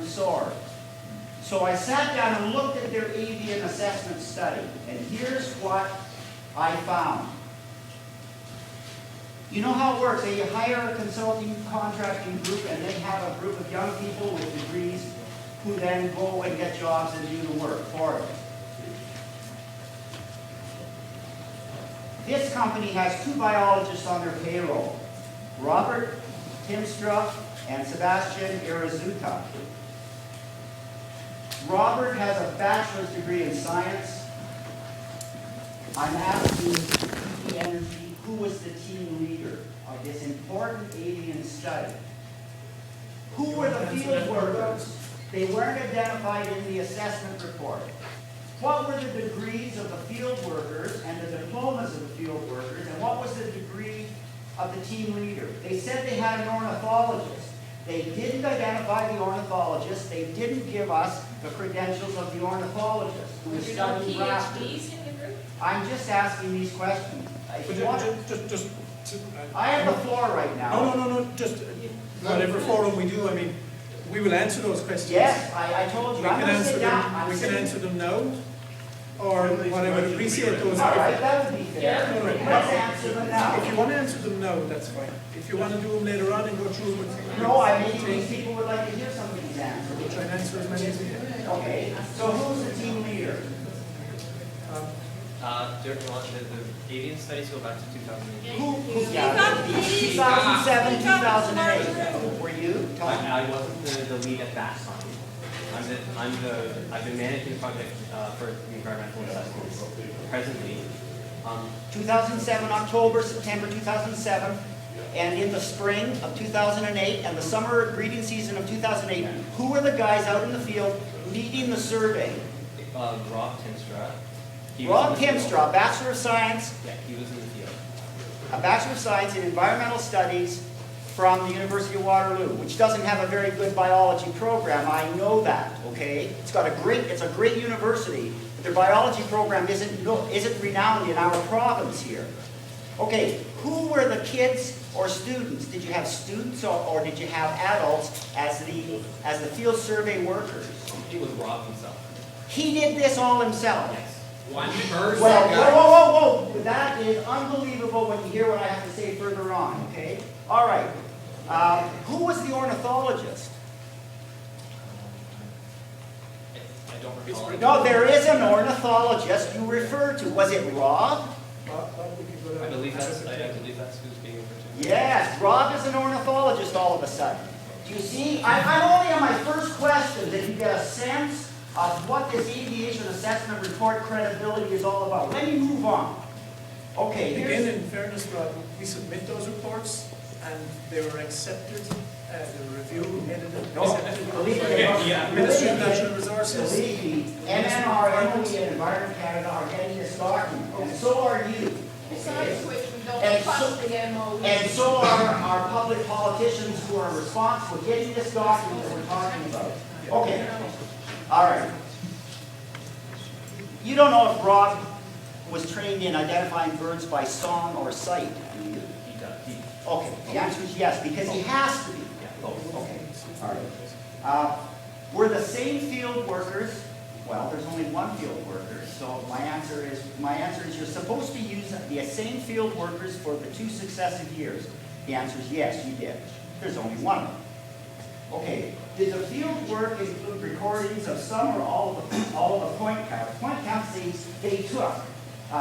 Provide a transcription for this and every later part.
and soared. So I sat down and looked at their avian assessment study, and here's what I found. You know how it works. They hire a consulting contracting group, and they have a group of young people with degrees who then go and get jobs and do the work for them. This company has 2 biologists on their payroll, Robert Timstra and Sebastian Irazuta. Robert has a bachelor's degree in science. I'm asking DP Energy, who was the team leader of this important avian study? Who were the field workers? They weren't identified in the assessment report. What were the degrees of the field workers and the diplomas of the field workers, and what was the degree of the team leader? They said they had an ornithologist. They didn't identify the ornithologist. They didn't give us the credentials of the ornithologist who was studying raptors. PhDs in the group? I'm just asking these questions. If you want- I have the floor right now. No, just whatever forum we do, I mean, we will answer those questions. Yes, I told We you. I'm can going to answer sit down. them, answer them now, or what I would appreciate those. All right, that would be fair. No, no. Let's answer them now. If you want to answer them now, that's fine. If you want to do them later on and go through them with. No, I mean, these people would like to hear some of these answers. We'll try and answer as many as we can. Okay, so who's the team leader? The avian studies go back to 2008. Yeah, 2007, 2008. Were you? Tom? I wasn't the lead at that time. I've been managing the project for the environmental assessments presently. 2007, October, September 2007, and in the spring of 2008 and the summer breeding season of 2008, who were the guys out in the field leading the survey? Rob Timstra. Rob Timstra, Bachelor of Science, Yeah, he was in the field. a Bachelor of Science in Environmental Studies from the University of Waterloo, which doesn't have a very good biology program. I know that, okay? It's a great university, but their biology program isn't renowned in our province here. Okay, who were the kids or students? Did you have students or did you have adults as the field survey workers? It was Rob himself. He did this all himself. Yes. One person. Well, guys. whoa. That is unbelievable when you hear what I have to say further on, okay? All right. Who was the ornithologist? I don't recall. No, there is an ornithologist you referred to. Was it Rob? I believe that's who's being referred to. Yes, Rob is an ornithologist all of a sudden. Do you see? I'm only on my first question that you get a sense of what this aviation assessment report credibility is all about. Let me move on. Okay, Again, in fairness, Rob, we submit those reports and they were accepted, they were reviewed, edited, No, accepted. believe me, Ministry of Natural Resources. Believe me, MNR, MOE, and Environment Canada are getting this document, and so are you. Besides which, we don't And trust so- the MOE. And so are our public politicians who are responsible for getting this document that we're talking about. Okay, all right. You don't know if Rob was trained in identifying birds by song or sight, do you? He does. Okay, the answer is yes, because he has to be. Yeah, both. Okay, all right. Were the same field workers, well, there's only one field worker, so my answer is you're supposed to use the same field workers for the 2 successive years. The answer is yes, you did. There's only one of them. Okay, did the field work include recordings of some or all of the point counts? Point counts, they took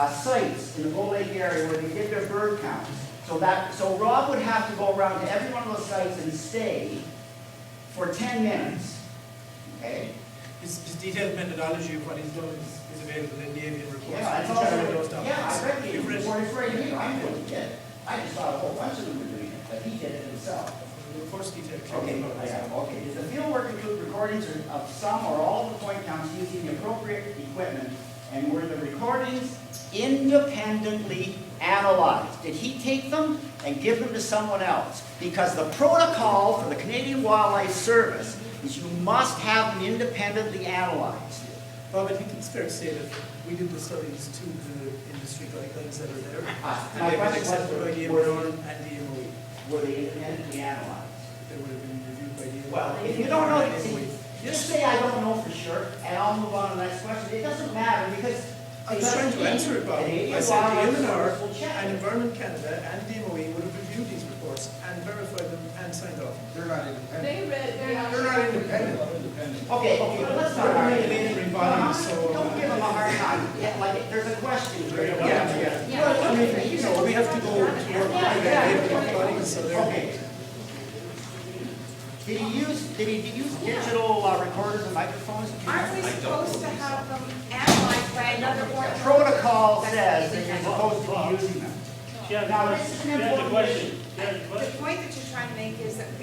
sites in the Bull Lake area where they did their bird counts. So Rob would have to go around to every one of those sites and stay for 10 minutes. Okay? His detailed methodology of what he's done is available in the avian report. Yeah, it's You also, can check those documents. yeah, I read the You've read- report, it's right here, I'm doing it. I just thought a whole bunch of them were doing it, but he did it himself. The report's detailed. Okay, okay. Does the field work include recordings of some or all of the point counts using the appropriate equipment? And were the recordings independently analyzed? Did he take them and give them to someone else? Because the protocol for the Canadian Wildlife Service is you must have them independently analyzed. Bob, I think it's fair to say that we did the studies to the industry guidelines that are there. My And they've been question accepted by the was, MNR and the MOE. were they independently analyzed? They would have been reviewed by the MNR. Well, if you don't know, and the see, MOE. just say I don't know for sure, and I'll move on to the next question. It doesn't matter, because. I was trying to answer it, Bob. Canadian I said the Wildlife MNR Service will check and it. Environment Canada and DMOE would have reviewed these reports and verified them and signed off. They're not independent. They read, They're not independent. Okay, but let's not. They're regulatory bodies, so. Don't give them a hard time. Yeah, like, there's a question here. Yeah. I mean, so we have to go to work with regulatory bodies, so they're. Okay. Did he use digital recorders and microphones? Aren't we supposed to have them analyzed by another board? Protocol says that you're supposed to be using them. Now, this is an important question. The point that you're trying to make is that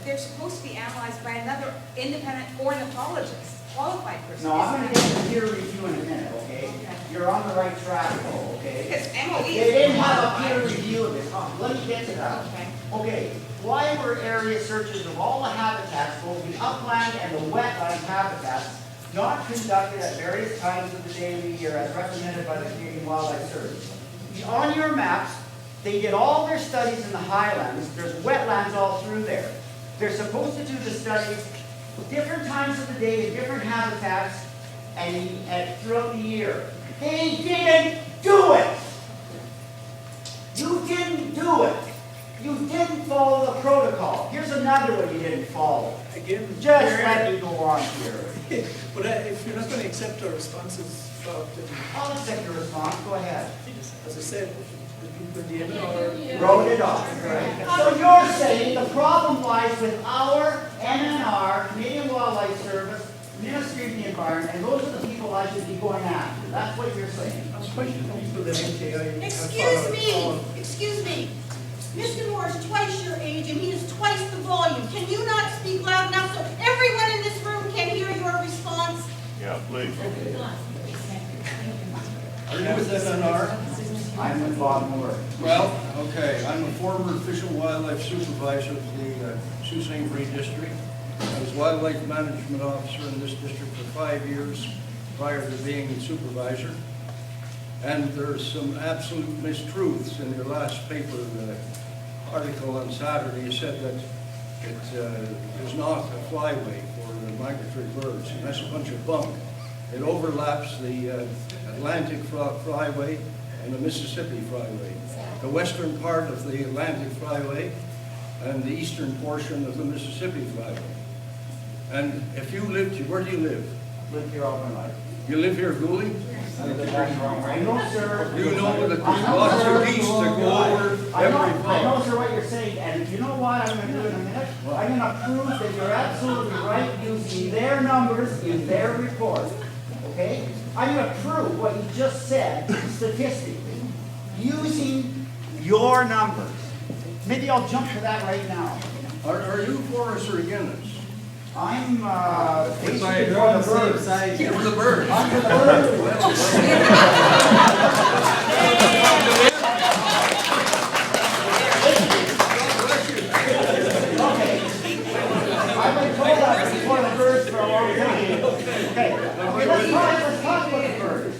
they're supposed to be analyzed by another independent ornithologist, qualified person. No, I'm gonna get to peer review in a minute, okay? Okay. You're on the right track though, okay? Because MOE They is didn't have a peer qualified. review of this. Let me get to that. Okay. Okay, why were area searches of all the habitats, both the upland and the wetland habitats, not conducted at various times of the day of the year as recommended by the Canadian Wildlife Service? On your maps, they did all their studies in the highlands. There's wetlands all through there. They're supposed to do the studies different times of the day in different habitats and throughout the year. They didn't do it. You didn't do it. You didn't follow the protocol. Here's another one you didn't follow. Again. Just let me go on here. But if you're not going to accept our responses, Bob, then, I'll accept your response. Go ahead. as I said, the MNR. Wrote it off, right? So you're saying the problem lies with our MNR, Canadian Wildlife Service, Ministry of the Environment, and those are the people I should be going after. That's what you're saying. I'm questioning people that NKI. Excuse me. Mr. Moore is twice your age and he is twice the volume. Can you not speak loud enough so everyone in this room can hear your response? Yeah, please. Are you with MNR? I'm with Bob Moore. Well, okay, I'm a former Fish and Wildlife Supervisor of the Sault Ste. Marie District. I was Wildlife Management Officer in this district for 5 years prior to being supervisor. And there's some absolute mistruths in your last paper article on Saturday. You said that it is not a flyway for migratory birds, and that's a bunch of bunk. It overlaps the Atlantic Flyway and the Mississippi Flyway. The western part of the Atlantic Flyway and the eastern portion of the Mississippi Flyway. And if you lived here, where do you live? Live here all my life. You live here, Gooley? That's wrong. I know, sir. You know that there's I know, lots sir. of geese that go over I know, every I know, fall. sir, what you're saying, and you know what I'm gonna do in a minute? I'm gonna prove that you're absolutely right using their numbers in their report, okay? I'm gonna prove what you just said statistically, using your numbers. Maybe I'll jump to that right now. Are you for us or against us? I'm, basically for the birds. You're for the birds. I'm for the birds. Okay. I've been told that before the birds for a long time. Okay, let's talk about the birds.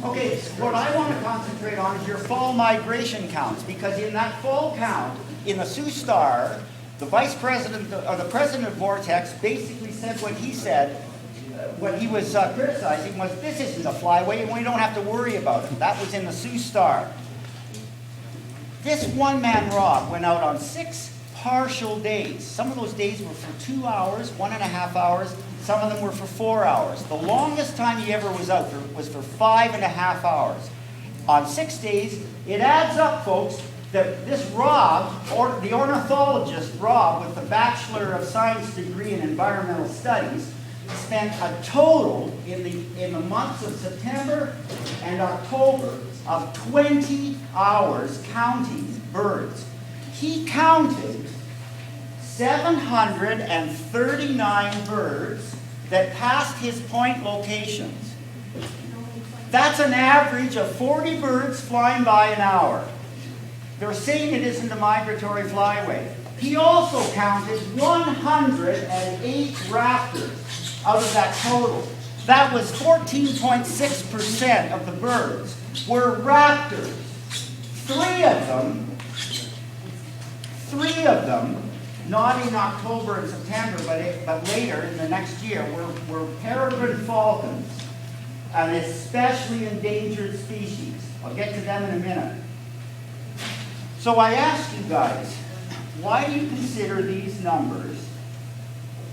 Okay, what I want to concentrate on is your fall migration counts, because in that fall count, in the Sioux Star, the vice president, or the president of Vortex basically said what he said, what he was criticizing was, this isn't a flyway and we don't have to worry about it. That was in the Sioux Star. This one-man Rob went out on 6 partial days. Some of those days were for 2 hours, 1.5 hours. Some of them were for 4 hours. The longest time he ever was out was for 5.5 hours. On 6 days, it adds up, folks, that this Rob, or the ornithologist Rob, with the Bachelor of Science degree in Environmental Studies, spent a total in the months of September and October of 20 hours counting birds. He counted 739 birds that passed his point locations. That's an average of 40 birds flying by an hour. They're saying it isn't a migratory flyway. He also counted 108 raptors out of that total. That was 14.6% of the birds were raptors. Three of them not in October and September, but later in the next year, were peregrine falcons, an especially endangered species. I'll get to them in a minute. So I asked you guys, why do you consider these numbers?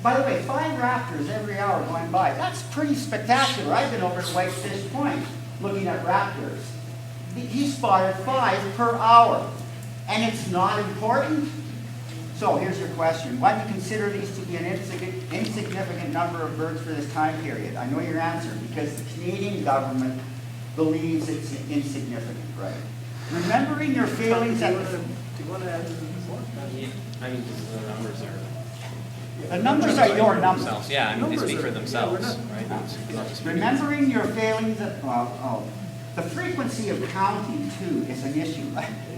By the way, 5 raptors every hour going by. That's pretty spectacular. I've been over at Whitefish Point looking at raptors. He spotted 5 per hour. And it's not important? So here's your question. Why do you consider these to be an insignificant number of birds for this time period? I know your answer, because the Canadian government believes it's insignificant, right? Remembering your failings at the... Do you want to add anything more? I mean, the numbers are. The numbers are your numbers. Themselves. Yeah, I mean, they Numbers speak are- for yeah, themselves, we're not- right? It's not just- Remembering your failings at, the frequency of counting too is an issue.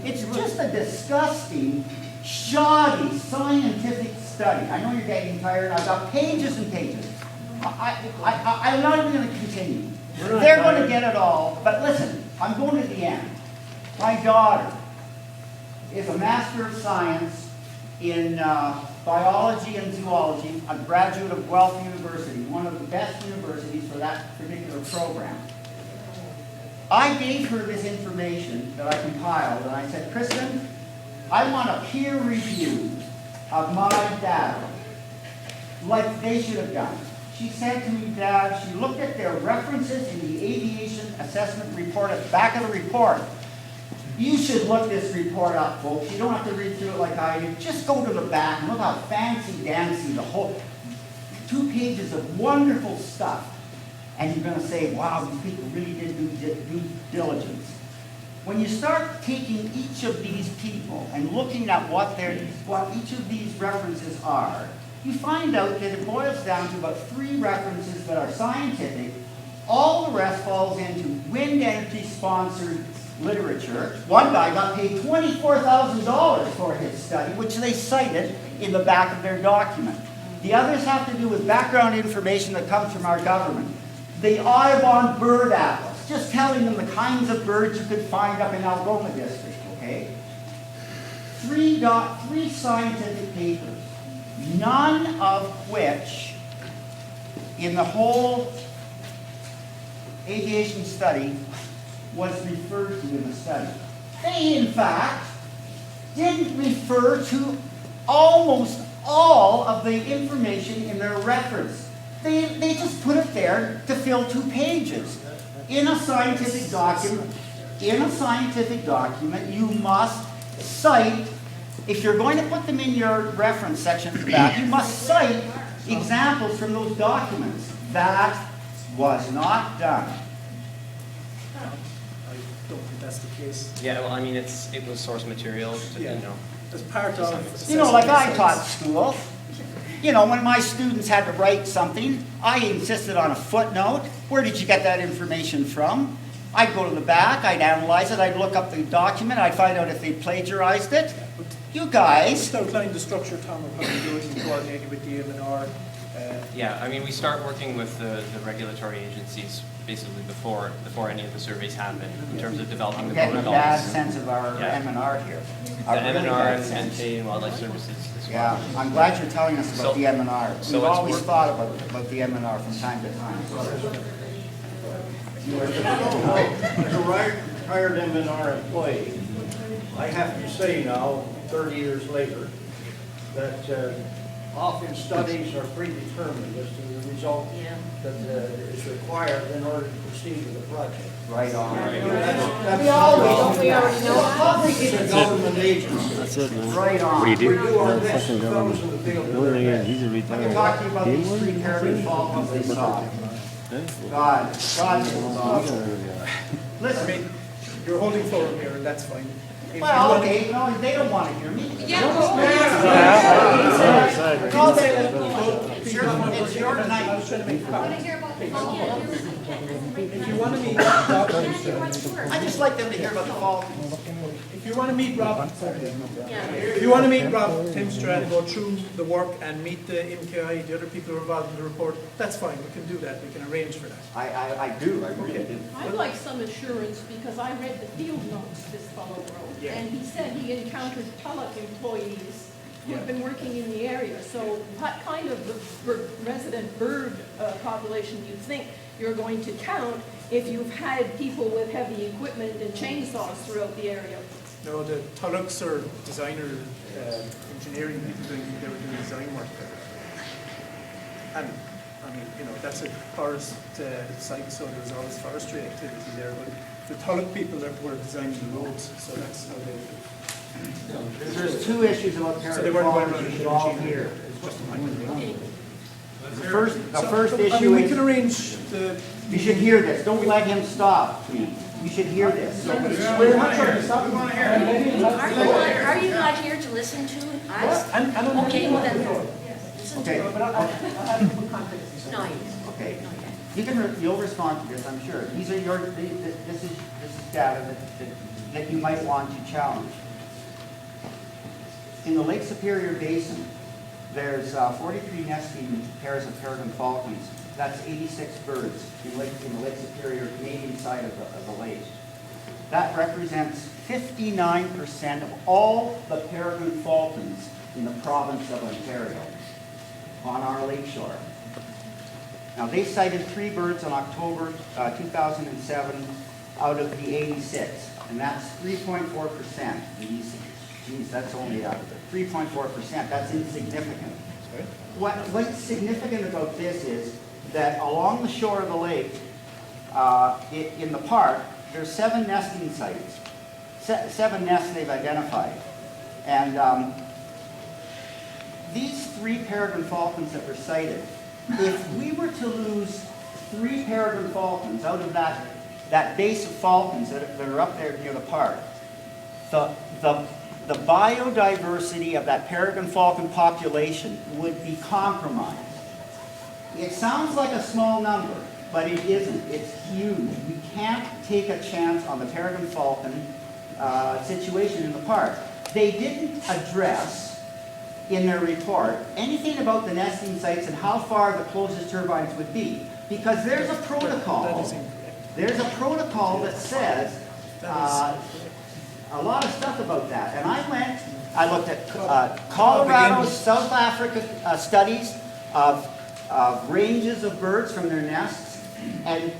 It's just a disgusting, shoddy scientific study. I know you're getting tired. I've got pages and pages. I'm not even going to continue. They're going to get it all. But listen, I'm going to the end. My daughter is a Master of Science in biology and zoology, a graduate of Guelph University, one of the best universities for that particular program. I gave her this information that I compiled, and I said, Kristen, I want a peer review of my data, like they should have done. She said to me, Dad, she looked at their references in the aviation assessment report at the back of the report. You should look this report up, folks. You don't have to read through it like I did. Just go to the back and look how fancy-dancy the whole 2 pages of wonderful stuff. And you're going to say, wow, these people really did due diligence. When you start taking each of these people and looking at what each of these references are, you find out that it boils down to about 3 references that are scientific. All the rest falls into wind energy-sponsored literature. One guy got paid $24,000 for his study, which they cited in the back of their document. The others have to do with background information that comes from our government. The Audubon Bird Atlas, just telling them the kinds of birds you could find up in Algoma District, okay? 3 scientific papers, none of which in the whole aviation study was referred to in the study. They, in fact, didn't refer to almost all of the information in their reference. They just put it there to fill 2 pages. In a scientific document, you must cite, if you're going to put them in your reference section at the back, you must cite examples from those documents. That was not done. I don't think that's the case. Yeah, well, I mean, it was source material, to, Yeah. you know. As part of... You know, like I taught school. You know, when my students had to write something, I insisted on a footnote. Where did you get that information from? I'd go to the back, I'd analyze it, I'd look up the document, I'd find out if they plagiarized it. You guys, Just outline the structure, Tom, of how you do it and coordinate it with the M&R. Yeah, I mean, we start working with the regulatory agencies basically before any of the surveys happen in terms of developing I'm the getting a protocols. bad sense of our Yeah. M&R here. The A really M&R bad and sense. Canadian Wildlife Services as well. Yeah, I'm glad you're telling us about So- the M&R. so We've it's always work- thought about the M&R from time to time. As a retired M&R employee, I have to say now, 30 years later, that often studies are predetermined as to the result that is required in order to proceed with the project. Right on. That's We already know. It's a government agency. That's it, man. Right on. What do you do? We do our No best, fucking the fellows in the field The do only their thing is, best. he's a I retired. can talk to you about He these was? 3 peregrine falcons they saw. Eh? God this is awesome. I Listen, mean, you're holding forum here, and that's fine. If you well, want- okay, no, they don't want to hear me. Yeah. No, it's your night. I was trying to make a comment. hear about the falcons. If you want to meet Rob, I just like them to hear about the falcons. if you want to meet Rob, if you want to meet Rob Timstra and go through the work and meet the MKI, the other people who are involved in the report, that's fine. We can do that. We can arrange for that. I do, I really do. I'd like some assurance, because I read the field notes this fellow wrote, Yeah. and he said he encountered Tulloch employees who have been working in the area. So what kind of resident bird population do you think you're going to count if you've had people with heavy equipment and chainsaws throughout the area? No, the Tullocks are designer, engineering people they were doing design work there. And, I mean, you know, that's a forest site, so there's always forestry activity there, but the Tullock people were designing the roads, so that's how they did it. There's two issues about So they weren't going Paragon around you the should all machinery. hear. It's just a microphone. The first I mean, issue we can is, arrange the, you should hear this, don't let him stop, please. You should hear this. we're not trying to stop. Are you not here to listen to us? Okay, well then, listen Okay, to us. No, okay. You'll respond to this, I'm sure. These are this is data that you might want to challenge. In the Lake Superior Basin, there's 43 nesting pairs of peregrine falcons. That's 86 birds in the Lake Superior Canadian side of the lake. That represents 59% of all the peregrine falcons in the province of Ontario on our lakeshore. Now, they cited 3 birds in October 2007 out of the 86, and that's 3.4%. Geez, that's only 3.4%. That's insignificant. What's significant about this is that along the shore of the lake, in the park, there's 7 nesting sites, 7 nests they've identified. And these 3 peregrine falcons that were cited, if we were to lose 3 peregrine falcons out of that base of falcons that are up there near the park, the biodiversity of that peregrine falcon population would be compromised. It sounds like a small number, but it isn't. It's huge. We can't take a chance on the peregrine falcon situation in the park. They didn't address in their report anything about the nesting sites and how far the closest turbines would be, because there's a protocol. That is incorrect. There's a protocol that says a lot of stuff about that. And I looked at Colorado, South Africa studies of ranges of birds from their nests. And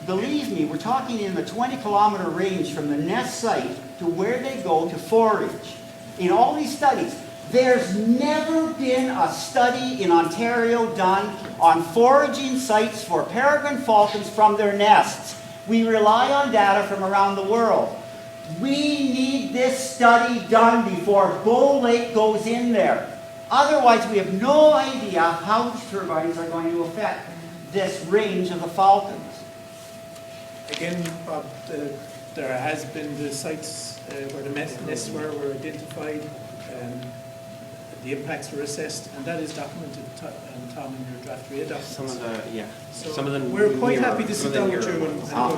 believe me, we're talking in the 20-kilometer range from the nest site to where they go to forage. In all these studies, there's never been a study in Ontario done on foraging sites for peregrine falcons from their nests. We rely on data from around the world. We need this study done before Bull Lake goes in there. Otherwise, we have no idea how these turbines are going to affect this range of the falcons. Again, Bob, there has been the sites where the nests were identified, the impacts were assessed, and that is documented, Tom, in your draft RIA document. Some of them. We're quite happy to sit down with you and go through these. I'll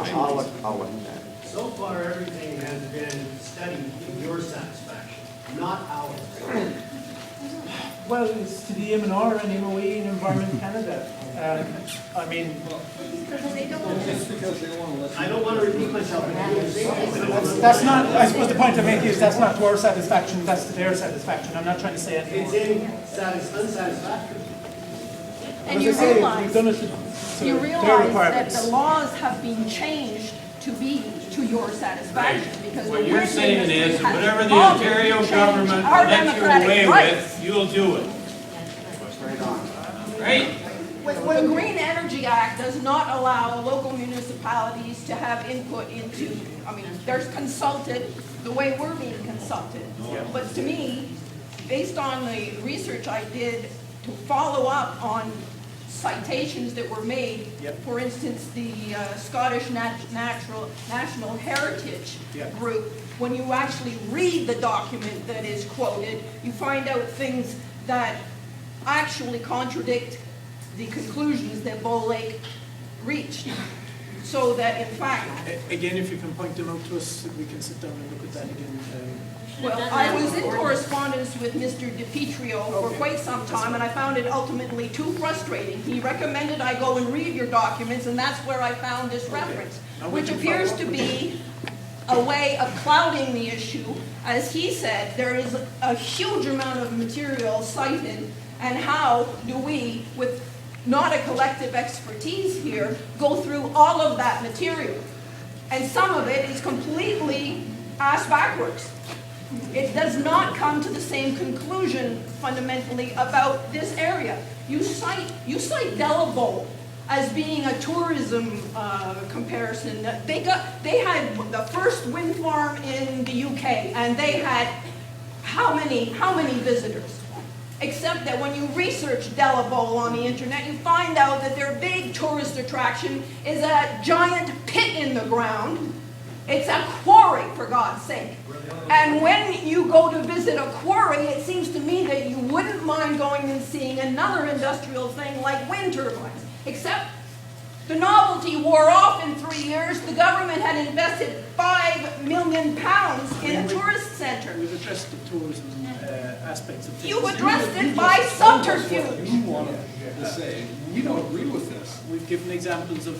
look at that. So far, everything has been studied to your satisfaction, not ours. Well, it's to the M&R and MOE and Environment Canada. I mean, I don't want to repeat myself. that's not, I suppose the point I'm making is that's not to our satisfaction, that's to their satisfaction. I'm not trying to say anything more. It's unsatisfactory. And As you I say, we've realize, done it to you their realize that requirements. the laws have been changed to be to your satisfaction, because What the you're wind saying industry is, has whatever the always Ontario changed government our lets you democratic away rights. with, you'll do it. Right on. Right? The Green Energy Act does not allow local municipalities to have input into, I mean, there's consulted the way we're being consulted. But to me, based on the research I did to follow up on citations that were made, for instance, the Scottish National Heritage Group, when you actually read the document that is quoted, you find out things that actually contradict the conclusions that Bull Lake reached. So that in fact... Again, if you can point them out to us, we can sit down and look at that again. Well, I was in correspondence with Mr. DiPietro for quite some time, and I found it ultimately too frustrating. He recommended I go and read your documents, and that's where I found this reference, which appears to be a way of clouding the issue. As he said, there is a huge amount of material cited, and how do we, with not a collective expertise here, go through all of that material? And some of it is completely ass backwards. It does not come to the same conclusion fundamentally about this area. You cite Delabole as being a tourism comparison. They had the first wind farm in the UK, and they had how many visitors? Except that when you research Delabole on the internet, you find out that their big tourist attraction is a giant pit in the ground. It's a quarry, for God's sake. And when you go to visit a quarry, it seems to me that you wouldn't mind going and seeing another industrial thing like wind turbines. Except the novelty wore off in 3 years. The government had invested £5 million in a tourist centre. We've addressed the tourism aspects of things. You addressed it by subterfuge. You wanted to say, we don't agree with this. We've given examples of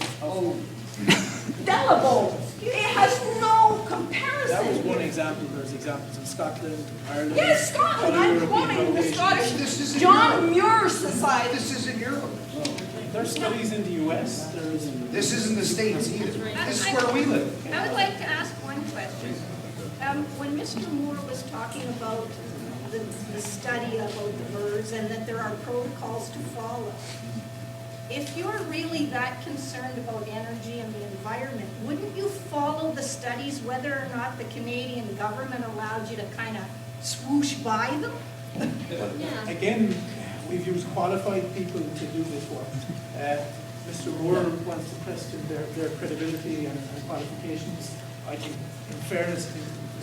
Delabole. It has no that was comparison. one example. There's examples in Scotland, Ireland. Yes, Scotland. other I'm European quoting the locations. Scottish John Muir Society. This isn't Europe. There's studies in the US. This isn't the States either. This is where we live. I would like to ask one question. When Mr. Moore was talking about the study about the birds and that there are protocols to follow, if you're really that concerned about energy and the environment, wouldn't you follow the studies whether or not the Canadian government allowed you to kind of swoosh by them? Again, we've used qualified people to do this work. Mr. Moore wants to question their credibility and qualifications. I think, in fairness,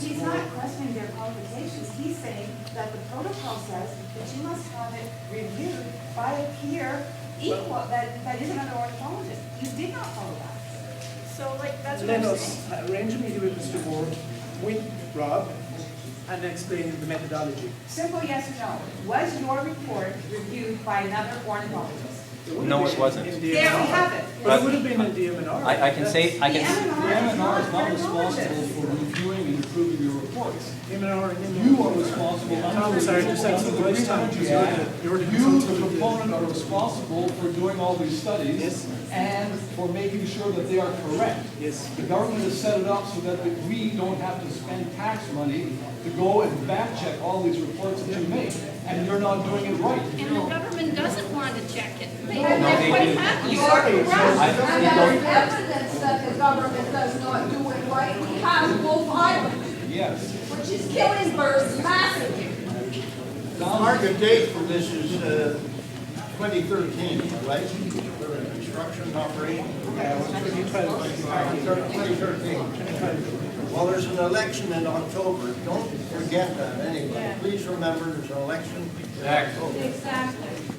He's not questioning their qualifications. He's saying that the protocol says that you must have it reviewed by a peer equal, that isn't an ornithologist. You did not follow that. So, like, that's what let I'm us saying. arrange a meeting with Mr. Moore, with Rob, and explain the methodology. Simple yes or no. Was your report reviewed by another ornithologist? No, it wasn't. In There we have it. But it would have been in DMNR. I can say, The The MNR MNR is not an responsible ornithologist. for reviewing and approving your reports. DMNR and You are responsible. Tom, sorry, just had some voice time. You're the You, the consultant. proponent, are responsible for doing all these studies Yes. and for making sure that they are correct. Yes. The government has set it up so that we don't have to spend tax money to go and back check all these reports that you make, and you're not doing it right. And the government doesn't want to check it. They And they're they quite do. happy. You are correct. I And don't- there's evidence that the government does not do it right. We have Wolf Island, Yes. which is killing birds massively. Target date for this is 2013, right? For a construction operation? 2013. Well, there's an election in October. Don't forget that anyway. Please remember there's an election in October. Exactly.